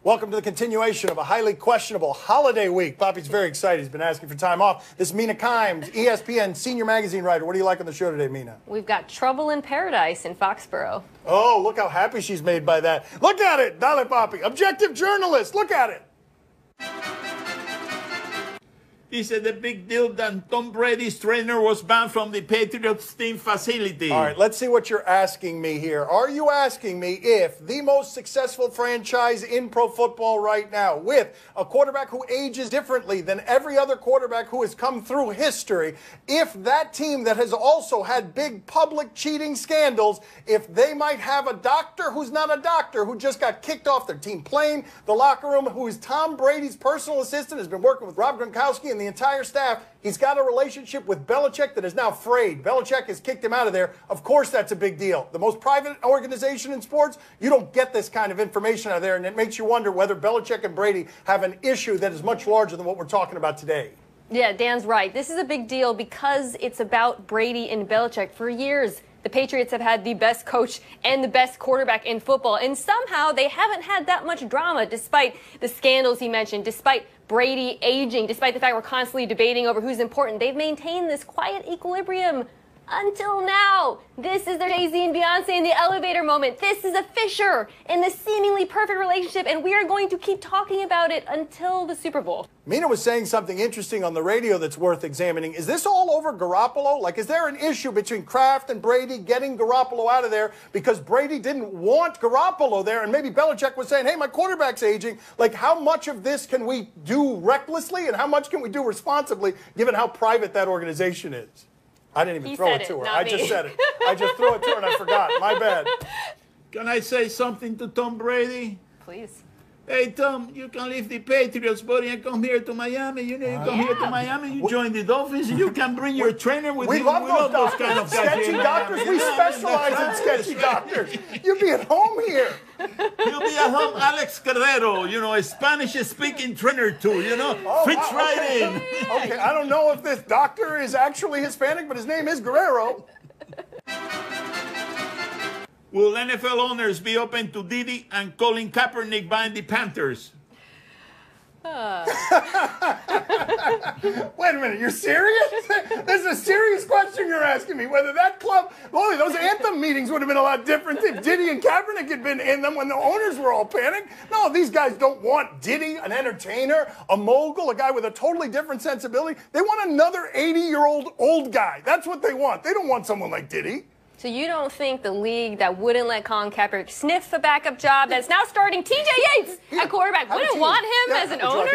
Welcome to the continuation of a highly questionable holiday week. Poppy's very excited. He's been asking for time off. This is Mina Kimes, ESPN senior magazine writer. What do you like on the show today, Mina? We've got trouble in paradise in Foxborough. Oh, look how happy she's made by that. Look at it, Dale Poppy. Objective journalist. Look at it. He said the big deal that Tom Brady's trainer was banned from the Patriots team facility. All right, let's see what you're asking me here. Are you asking me if the most successful franchise in pro football right now, with a quarterback who ages differently than every other quarterback who has come through history, if that team that has also had big public cheating scandals, if they might have a doctor who's not a doctor, who just got kicked off their team plane, the locker room, who is Tom Brady's personal assistant, has been working with Rob Gronkowski and the entire staff. He's got a relationship with Belichick that is now frayed. Belichick has kicked him out of there. Of course, that's a big deal. The most private organization in sports, you don't get this kind of information out of there, and it makes you wonder whether Belichick and Brady have an issue that is much larger than what we're talking about today. Yeah, Dan's right. This is a big deal because it's about Brady and Belichick. For years, the Patriots have had the best coach and the best quarterback in football, and somehow they haven't had that much drama despite the scandals he mentioned, despite Brady aging, despite the fact we're constantly debating over who's important. They've maintained this quiet equilibrium until now. This is their Jay-Z and Beyonce in the elevator moment. This is a fissure in the seemingly perfect relationship, and we are going to keep talking about it until the Super Bowl. Mina was saying something interesting on the radio that's worth examining. Is this all over Garoppolo? Like, is there an issue between Kraft and Brady getting Garoppolo out of there because Brady didn't want Garoppolo there, and maybe Belichick was saying, hey, my quarterback's aging. Like, how much of this can we do recklessly and how much can we do responsibly given how private that organization is? I didn't even throw it to her. I just said it. I just threw it to her and I forgot. My bad. Can I say something to Tom Brady? Please. Hey, Tom, you can leave the Patriots, buddy, and come here to Miami. You know, you come here to Miami, you join the Dolphins, and you can bring your trainer with you. We love those kind of sketchy doctors. We specialize in sketchy doctors. You'll be at home here. You'll be at home, Alex Guerrero, you know, a Spanish-speaking trainer, too, you know, fits right in. Okay, I don't know if this doctor is actually Hispanic, but his name is Guerrero. Will NFL owners be open to Diddy and Colin Kaepernick buying the Panthers? Wait a minute, you're serious? This is a serious question you're asking me. Whether that club, boy, those anthem meetings would have been a lot different if Diddy and Kaepernick had been in them when the owners were all panicked. No, these guys don't want Diddy, an entertainer, a mogul, a guy with a totally different sensibility. They want another 80-year-old old guy. That's what they want. They don't want someone like Diddy. So you don't think the league that wouldn't let Colin Kaepernick sniff a backup job that's now starting TJ Yates at quarterback wouldn't want him as an owner?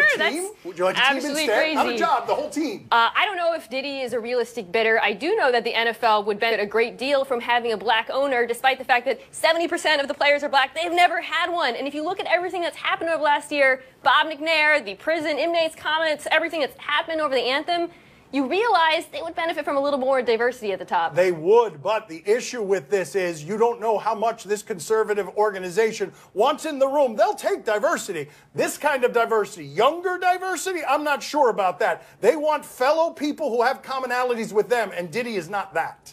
Would you like a team absolutely instead? crazy. Not a job, the whole team. I don't know if Diddy is a realistic bidder. I do know that the NFL would benefit a great deal from having a black owner, despite the fact that 70% of the players are black. They've never had one. And if you look at everything that's happened over the last year, Bob McNair, the prison inmates comments, everything that's happened over the anthem, you realize they would benefit from a little more diversity at the top. They would, but the issue with this is you don't know how much this conservative organization wants in the room. They'll take diversity. This kind of diversity, younger diversity, I'm not sure about that. They want fellow people who have commonalities with them, and Diddy is not that.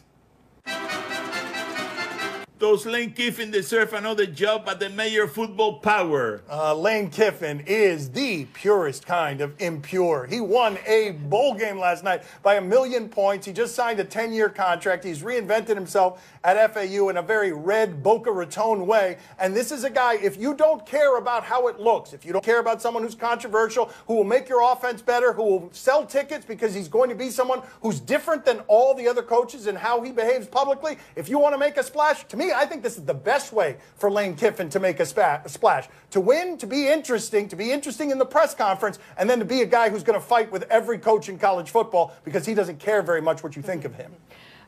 Does Lane Kiffin deserve another job at the Major Football Power? Lane Kiffin is the purest kind of impure. He won a bowl game last night by 1,000,000 points. He just signed a 10-year contract. He's reinvented himself at FAU in a very red Boca Raton way. And this is a guy, if you don't care about how it looks, if you don't care about someone who's controversial, who will make your offense better, who will sell tickets because he's going to be someone who's different than all the other coaches and how he behaves publicly, if you want to make a splash, to me, I think this is the best way for Lane Kiffin to make a splash. To win, to be interesting in the press conference, and then to be a guy who's going to fight with every coach in college football because he doesn't care very much what you think of him.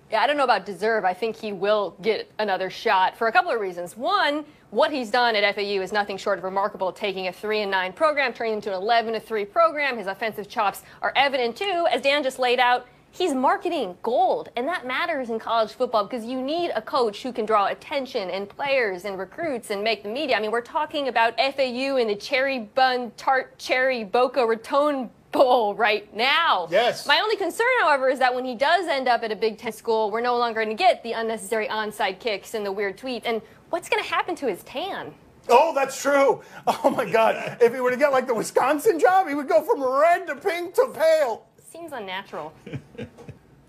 Yeah, I don't know about deserve. I think he will get another shot for a couple of reasons. One, what he's done at FAU is nothing short of remarkable, taking a 3-9 program, turning into an 11-3 program. His offensive chops are evident, too. As Dan just laid out, he's marketing gold, and that matters in college football because you need a coach who can draw attention and players and recruits and make the media. I mean, we're talking about FAU and the cherry bun tart cherry Boca Raton Bowl right now. Yes. My only concern, however, is that when he does end up at a Big Ten school, we're no longer going to get the unnecessary onside kicks and the weird tweets. And what's going to happen to his tan? Oh, that's true. Oh, my God. If he were to get like the Wisconsin job, he would go from red to pink to pale. Seems unnatural.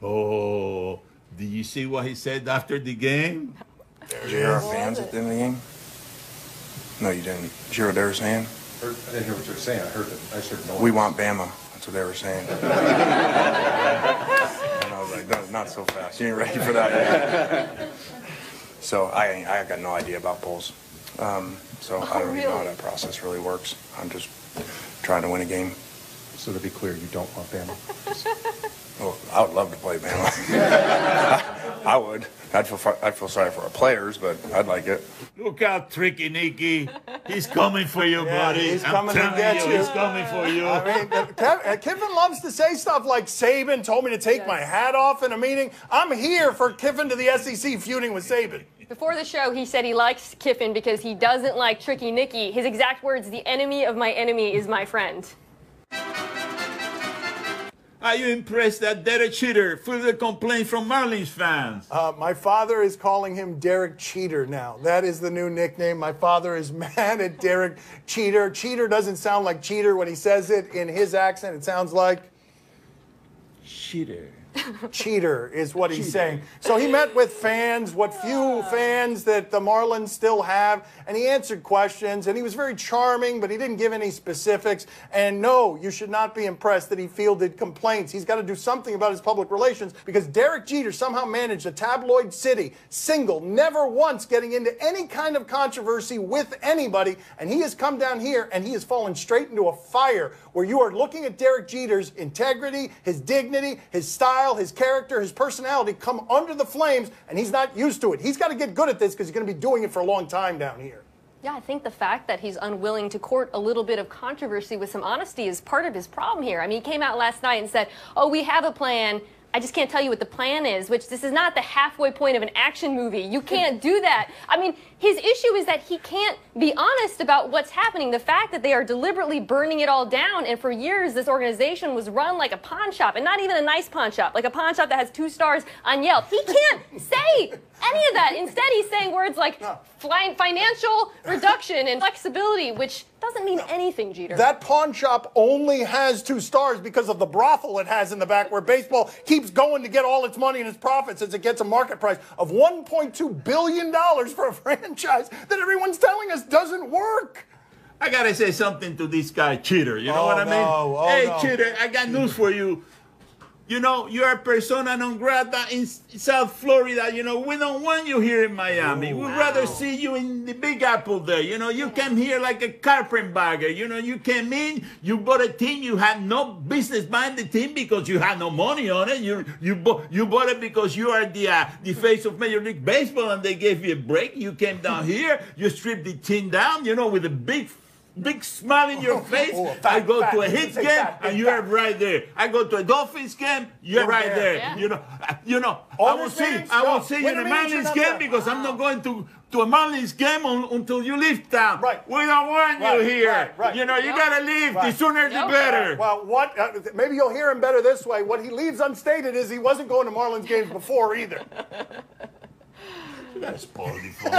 Oh, did you see what he said after the game? Did you hear our fans at the end of the game? No, you didn't. Did you hear what they were saying? I didn't hear what you were saying. I heard it. I just heard no. We want Bama. That's what they were saying. And I was like, no, not so fast. You ain't ready for that yet. So I got no idea about polls. So I don't even know how that process really works. I'm just trying to win a game. So to be clear, you don't want Bama. Well, I would love to play Bama. I would. I'd feel sorry for our players, but I'd like it. Look out, Tricky Nicky. He's coming for you, buddy. He's I'm coming to telling get you. He's coming for you. I mean, Kiffin loves to say stuff like Saban told me to take my hat off in a meeting. I'm here for Kiffin to the SEC feuding with Saban. Before the show, he said he likes Kiffin because he doesn't like Tricky Nicky. His exact words, the enemy of my enemy is my friend. Are you impressed that Derek Cheater further complaints from Marlins fans? My father is calling him Derek Cheater now. That is the new nickname. My father is mad at Derek Cheater. Cheater doesn't sound like cheater when he says it in his accent. It sounds like Cheater. cheater is what he's saying. So he met with fans, what few fans that the Marlins still have, and he answered questions, and he was very charming, but he didn't give any specifics. And no, you should not be impressed that he fielded complaints. He's got to do something about his public relations because Derek Jeter somehow managed a tabloid city, single, never once getting into any kind of controversy with anybody, and he has come down here and he has fallen straight into a fire where you are looking at Derek Jeter's integrity, his dignity, his style, his character, his personality come under the flames, and he's not used to it. He's got to get good at this because he's going to be doing it for a long time down here. Yeah, I think the fact that he's unwilling to court a little bit of controversy with some honesty is part of his problem here. I mean, he came out last night and said, oh, we have a plan. I just can't tell you what the plan is, which this is not the halfway point of an action movie. You can't do that. I mean, his issue is that he can't be honest about what's happening. The fact that they are deliberately burning it all down, and for years this organization was run like a pawn shop, and not even a nice pawn shop, like a pawn shop that has 2 stars on Yelp. He can't say any of that. Instead, he's saying words like financial reduction and flexibility, which doesn't mean anything, Jeter. That pawn shop only has 2 stars because of the brothel it has in the back where baseball keeps going to get all its money and its profits as it gets a market price of $1.2 billion for a franchise that everyone's telling us doesn't work. I gotta say something to this guy, Cheater. You know what I mean? Oh, hey, no. Cheater, I got news for you. You know, you're a persona non grata in South Florida. You know, we don't want you here in Miami. We'd rather see you in the Big Apple there. You know, you came here like a carpetbagger. You know, you came in, you bought a team, you had no business buying the team because you had no money on it. You bought it because you are the face of Major League Baseball and they gave you a break. You came down here, you stripped the team down, you know, with a big smile in your face. I go to a Hits game and you're right there. I go to a Dolphins game, you're right there. Yeah. You know. I won't see you in a Marlins game because I'm not going to a Marlins game until you leave town. Right. We don't want you here. Right. You know, you gotta leave. The sooner the better. Well, maybe you'll hear him better this way. What he leaves unstated is he wasn't going to Marlins games before either. You gotta spoil the fun.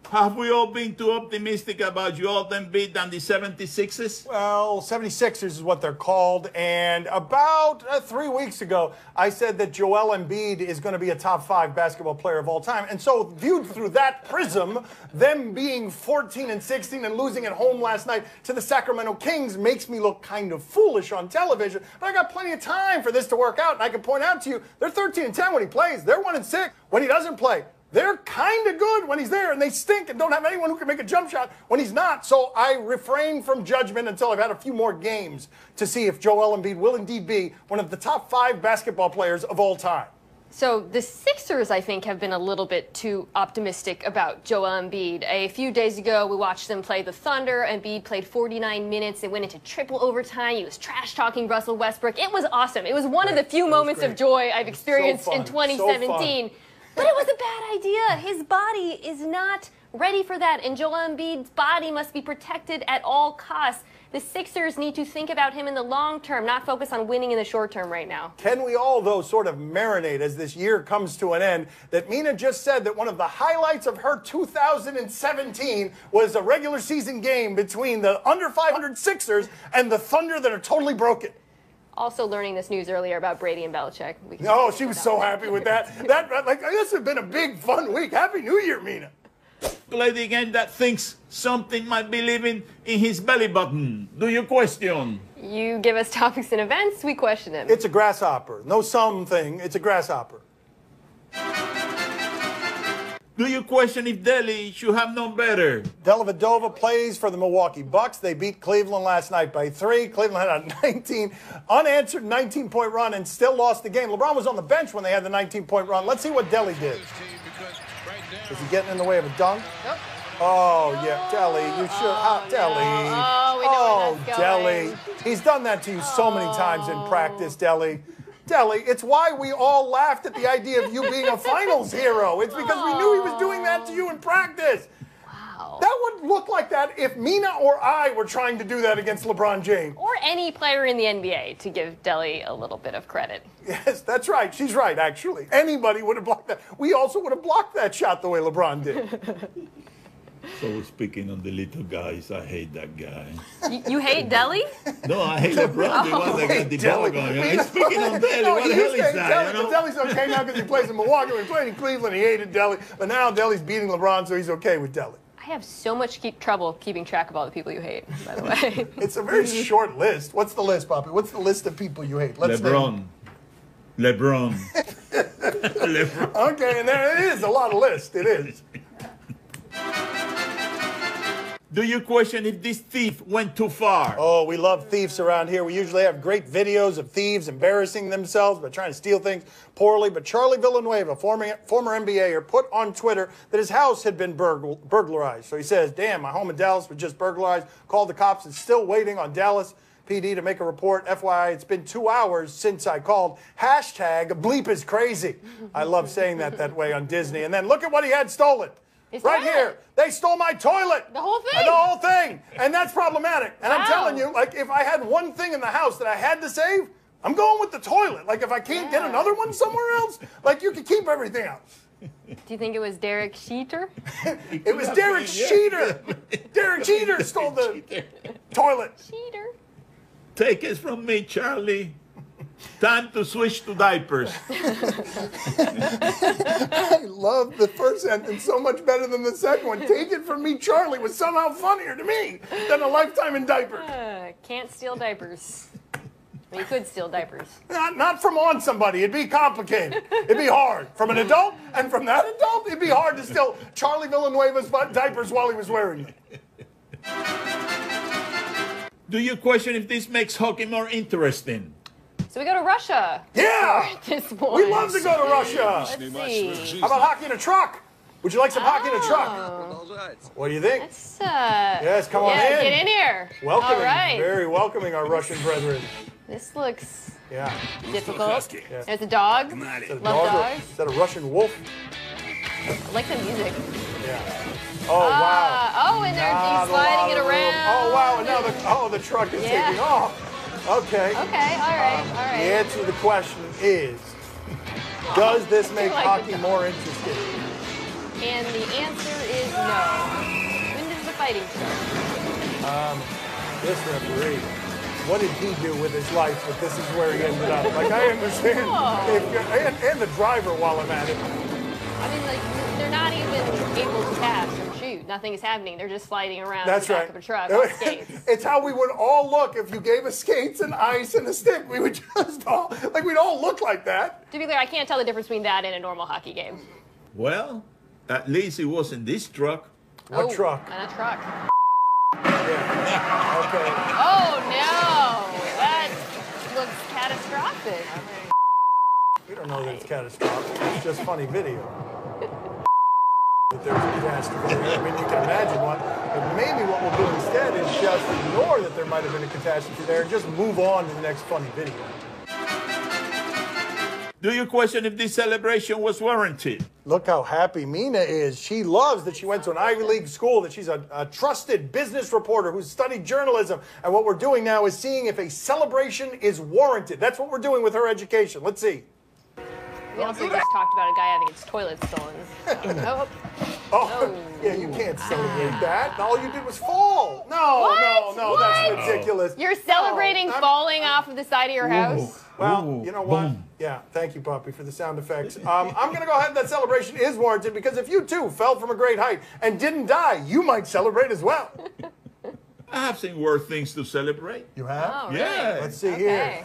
Have we all been too optimistic about Joel Embiid and the 76ers? Well, 76ers is what they're called. And about 3 weeks ago, I said that Joel Embiid is going to be a top 5 basketball player of all time. And so viewed through that prism, them being 14-16 and losing at home last night to the Sacramento Kings makes me look kind of foolish on television. But I got plenty of time for this to work out. And I can point out to you, they're 13-10 when he plays. They're 1-6 when he doesn't play. They're kind of good when he's there, and they stink and don't have anyone who can make a jump shot when he's not. So I refrain from judgment until I've had a few more games to see if Joel Embiid will indeed be one of the top 5 basketball players of all time. So the Sixers, I think, have been a little bit too optimistic about Joel Embiid. A few days ago, we watched them play the Thunder. Embiid played 49 minutes. They went into triple overtime. He was trash-talking Russell Westbrook. It was awesome. It was one of the few moments of joy I've experienced in 2017. But it was a bad idea. His body is not ready for that, and Joel Embiid's body must be protected at all costs. The Sixers need to think about him in the long term, not focus on winning in the short term right now. Can we all, though, sort of marinate as this year comes to an end that Mina just said that one of the highlights of her 2017 was a regular season game between the under 500 Sixers and the Thunder that are totally broken? Also learning this news earlier about Brady and Belichick. No, she was so happy with that. This has been a big, fun week. Happy New Year, Mina. Play the game that thinks something might be living in his belly button. Do you question? You give us topics and events, we question them. It's a grasshopper. No something. It's a grasshopper. Do you question if Delhi should have known better? Dellavedova plays for the Milwaukee Bucks. They beat Cleveland last night by 3. Cleveland had a unanswered 19-point run and still lost the game. LeBron was on the bench when they had the 19-point run. Let's see what Delhi did. Is he getting in the way of a dunk? Nope. Oh, yeah, Delhi, you should. Delhi. Oh, we know where that's going. Delhi. He's done that to you so many times in practice, Delhi. Delhi, it's why we all laughed at the idea of you being a finals hero. It's because we knew he was doing that to you in practice. Wow. That would look like that if Mina or I were trying to do that against LeBron James. Or any player in the NBA, to give Delhi a little bit of credit. Yes, that's right. She's right, actually. Anybody would have blocked that. We also would have blocked that shot the way LeBron did. So speaking on the little guys, I hate that guy. You hate Delhi? No, I hate LeBron, the one that got the ball going. And speaking on Delhi, what the hell is that? You know? Delhi's okay now because he plays in Milwaukee. When he played in Cleveland, he hated Delhi. But now Delhi's beating LeBron, so he's okay with Delhi. I have so much trouble keeping track of all the people you hate, by the way. It's a very short list. What's the list, Poppy? What's the list of people you hate? LeBron. LeBron. Okay, and there it is. A lot of lists. It is. Do you question if this thief went too far? Oh, we love thieves around here. We usually have great videos of thieves embarrassing themselves by trying to steal things poorly. But Charlie Villanueva, former NBAer, put on Twitter that his house had been burglarized. So he says, damn, my home in Dallas was just burglarized. Called the cops and still waiting on Dallas PD to make a report. FYI, it's been 2 hours since I called. Hashtag bleep is crazy. I love saying that way on Disney. And then look at what he had stolen. Right here. They stole my toilet. The whole thing? The whole thing. And that's problematic. And I'm telling you, like, if I had one thing in the house that I had to save, I'm going with the toilet. Like, if I can't get another one somewhere else, like, you can keep everything else. Do you think it was Derek Sheeter? It was Derek Sheeter. Derek Sheeter stole the toilet. Sheeter. Take it from me, Charlie. Time to switch to diapers. I love the first sentence so much better than the second one. Take it from me, Charlie was somehow funnier to me than a lifetime in diapers. Can't steal diapers. Well, you could steal diapers. Not from on somebody. It'd be complicated. It'd be hard. From an adult, and from that adult, it'd be hard to steal Charlie Villanueva's diapers while he was wearing them. Do you question if this makes hockey more interesting? So we go to Russia. Yeah! This point. We love to go to Russia. Let's see. How about hockey in a truck? Would you like some hockey in a truck? What do you think? Yes, come on in. Get in here. Welcoming, all right. very welcoming our Russian brethren. This looks Yeah. difficult. There's a dog. Is that a Love dog or dogs. is that a Russian wolf? I like the music. Yeah. Oh, wow. Oh, and they're Not a lot sliding it of room. around. Oh, wow. And now the truck is taking off. Okay. Okay, all right. The answer to the question is, does this make like hockey the dog. more interesting? And the answer is no. When does the fighting start? This referee, what did he do with his life that this is where he ended up? Like, I understand. And the driver while I'm at it. I mean, like, they're not even able to pass or shoot. Nothing is happening. They're just sliding around That's the back right. of a truck on skates. It's how we would all look if you gave us skates and ice and a stick. We would just all, like, we'd all look like that. To be clear, I can't tell the difference between that and a normal hockey game. Well, at least it wasn't this truck. What truck? On a truck. Yeah. Okay. Oh, no. That looks catastrophic. We don't know that it's catastrophic. It's just funny video. That there's a catastrophe there. I mean, you can imagine one. But maybe what we'll do instead is just ignore that there might have been a catastrophe there and just move on to the next funny video. Do you question if this celebration was warranted? Look how happy Mina is. She loves that she went to an Ivy League school, that she's a trusted business reporter who's studied journalism. And what we're doing now is seeing if a celebration is warranted. That's what we're doing with her education. Let's see. We also just talked about a guy having his toilet stolen. Oh, yeah, you can't celebrate that. All you did was fall. No, that's ridiculous. You're celebrating falling off of the side of your house? Well, you know what? Yeah, thank you, Puppy, for the sound effects. I'm going to go ahead. That celebration is warranted because if you, too, fell from a great height and didn't die, you might celebrate as well. I have seen worse things to celebrate. You have? Oh, really? Yeah. Let's see here. Okay.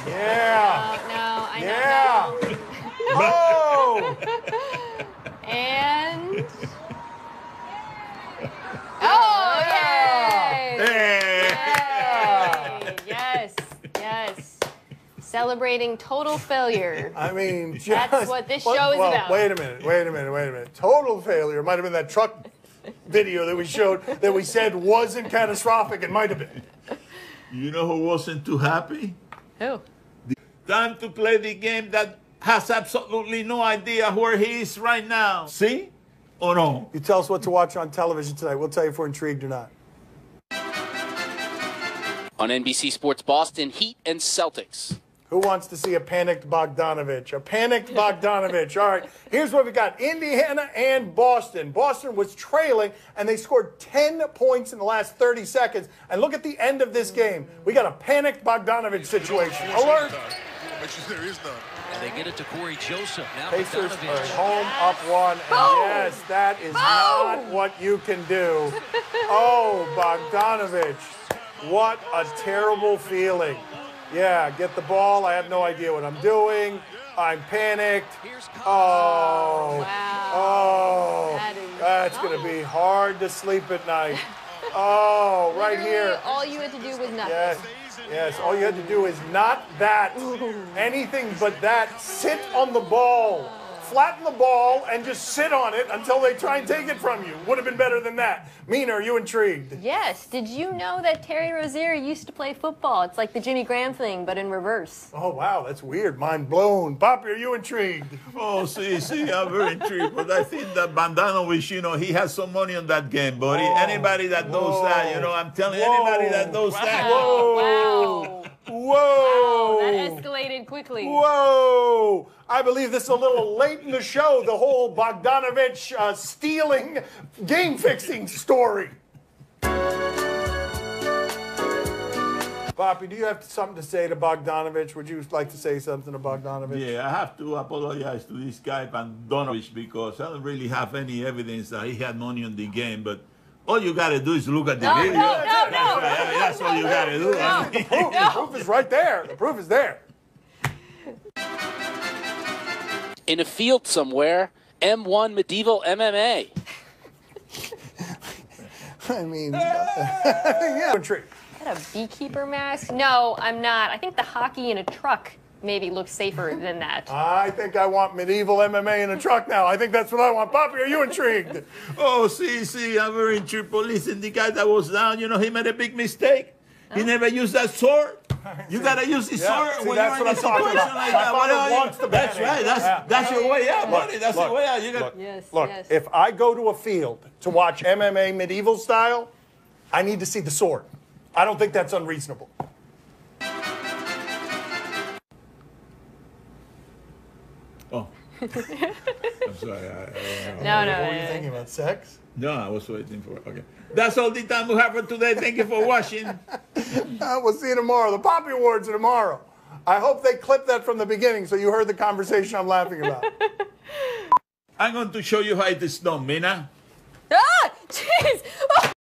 Yeah. No, I Yeah. know. Oh! And... Oh, yay! Hey. Yay! Yes. Celebrating total failure. I mean, That's what this show is about. Wait a minute. Total failure. Might have been that truck video that we showed that we said wasn't catastrophic. It might have been. You know who wasn't too happy? Who? Time to play the game that has absolutely no idea where he is right now. See? Or no? You tell us what to watch on television tonight. We'll tell you if we're intrigued or not. On NBC Sports Boston, Heat and Celtics. Who wants to see a panicked Bogdanovich? A panicked Bogdanovich. All right, here's what we got. Indiana and Boston. Boston was trailing, and they scored 10 points in the last 30 seconds. And look at the end of this game. We got a panicked Bogdanovich situation. Alert! There is none. And they get it to Corey Joseph. Now Pacers are Bogdanovich. home up one. And yes, that is not what you can do. Oh, Bogdanovich. What a terrible feeling. Yeah, get the ball. I have no idea what I'm doing. I'm panicked. Oh, Wow. oh, That is that's going to be hard to sleep at night. Oh, right Literally, here. all you had to do was nothing. Yes, all you had to do is not that. Anything but that. Sit on the ball. Flatten the ball and just sit on it until they try and take it from you. Would have been better than that. Mina, are you intrigued? Yes. Did you know that Terry Rozier used to play football? It's like the Jimmy Graham thing, but in reverse. Oh, wow, that's weird. Mind blown. Poppy, are you intrigued? Oh, see, I'm very intrigued. But I think that Bogdanovich, he has some money on that game, buddy. Oh, Anybody that does that, I'm telling you, Whoa. anybody that does that. Wow. Whoa! That escalated quickly. Whoa! I believe this is a little late in the show, the whole Bogdanovich stealing, game-fixing story. Poppy, do you have something to say to Bogdanovich? Would you like to say something to Bogdanovich? Yeah, I have to apologize to this guy, Bogdanovich, because I don't really have any evidence that he had money on the game, but all you got to do is look at the video. No. That's all you got to do. The proof is right there. The proof is there. In a field somewhere, M1 Medieval MMA. I mean, yeah. Is that a beekeeper mask? No, I'm not. I think the hockey in a truck maybe looks safer than that. I think I want medieval MMA in a truck now. I think that's what I want. Poppy, are you intrigued? Oh, see, I'm very intrigued. Listen, the guy that was down, he made a big mistake. He never used that sword. You got to use the sword see, when that's you're in a what I'm talking situation about. like My that. father wants to That's ban it. right. That's your way out, buddy. That's the way out. You got. Yes, Look, yes. if I go to a field to watch MMA medieval style, I need to see the sword. I don't think that's unreasonable. Oh. I'm sorry. No. What were you thinking about, sex? No, I was waiting for it. Okay. That's all the time we have for today. Thank you for watching. We'll see you tomorrow. The Poppy Awards are tomorrow. I hope they clipped that from the beginning so you heard the conversation I'm laughing about. I'm going to show you how it is done, Mina. Ah! Jeez!